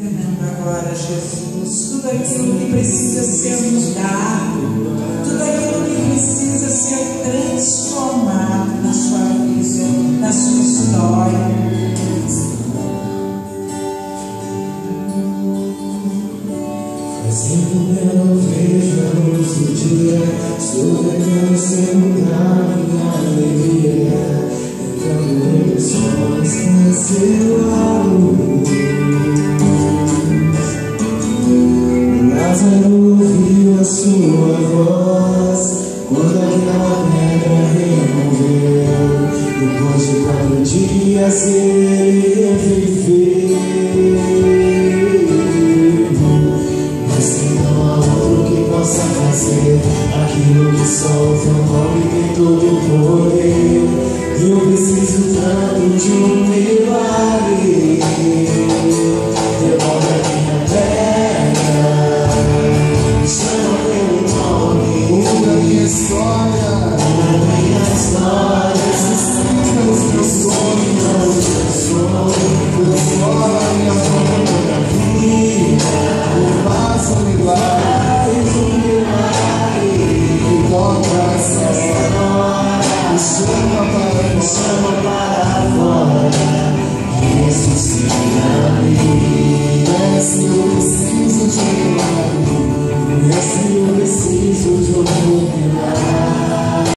declarando agora, Jesus, tudo aquilo que precisa ser mudado, tudo aquilo que precisa ser transformado na sua vida, na sua história. Sempre eu não vejo a luz do dia, estou tentando ser mudar minha alegria, entrando em pessoas com seu amor. Lázaro ouviu a sua voz quando aquela pedra removeu. Depois de 4 dias